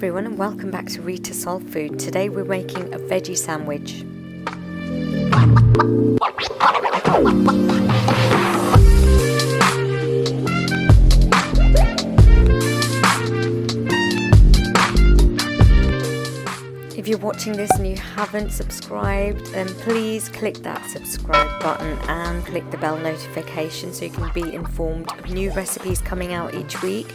everyone and welcome back to Reeta Soul Food. Today we're making a veggie sandwich. If you're watching this and you haven't subscribed, then please click that subscribe button and click the bell notification so you can be informed of new recipes coming out each week.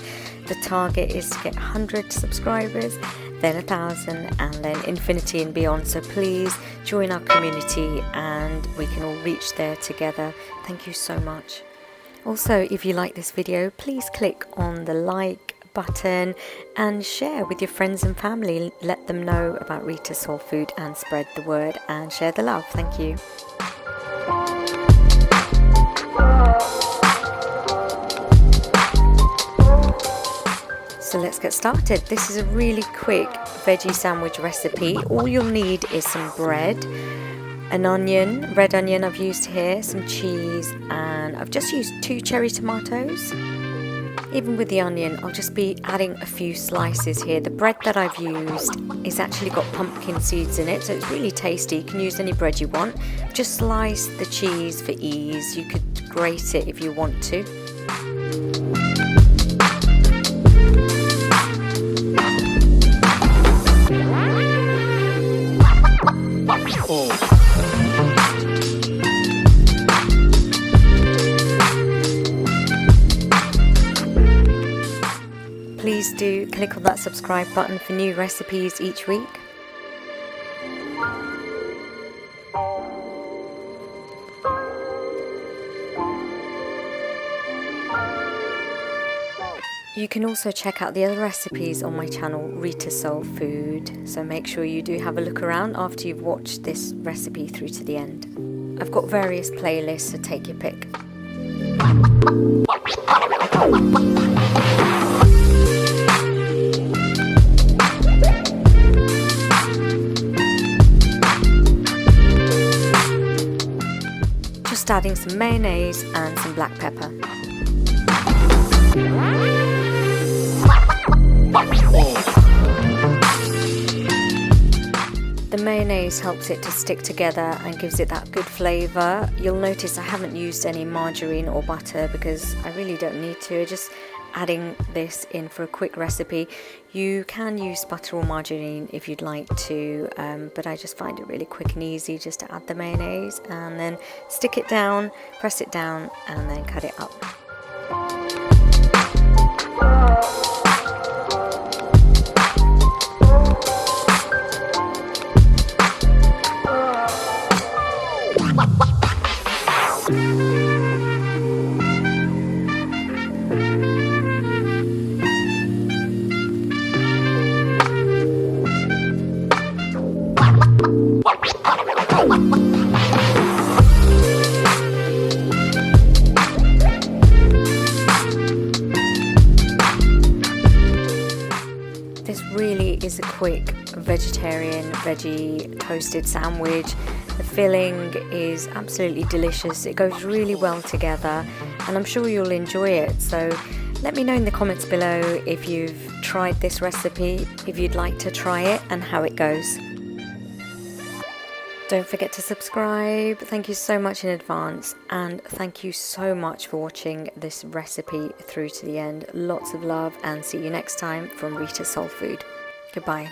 The target is to get 100 subscribers, then 1,000 and then infinity and beyond. So please join our community and we can all reach there together. Thank you so much. Also, if you like this video, please click on the like button and share with your friends and family. Let them know about Reeta Soul Food and spread the word and share the love. Thank you. So let's get started. This is a really quick veggie sandwich recipe. All you'll need is some bread, an onion, red onion I've used here, some cheese, and I've just used 2 cherry tomatoes. Even with the onion, I'll just be adding a few slices here. The bread that I've used is actually got pumpkin seeds in it, so it's really tasty. You can use any bread you want. Just slice the cheese for ease. You could grate it if you want to. Please do click on that subscribe button for new recipes each week. You can also check out the other recipes on my channel, Reeta Soul Food, so make sure you do have a look around after you've watched this recipe through to the end. I've got various playlists, so take your pick. Just adding some mayonnaise and some black pepper. The mayonnaise helps it to stick together and gives it that good flavour. You'll notice I haven't used any margarine or butter because I really don't need to. Just adding this in for a quick recipe. You can use butter or margarine if you'd like to, but I just find it really quick and easy just to add the mayonnaise and then stick it down, press it down and then cut it up. This really is a quick vegetarian veggie toasted sandwich. The filling is absolutely delicious. It goes really well together and I'm sure you'll enjoy it. So let me know in the comments below if you've tried this recipe, if you'd like to try it and how it goes. Don't forget to subscribe. Thank you so much in advance and thank you so much for watching this recipe through to the end. Lots of love and see you next time from Reeta Soul Food. Goodbye.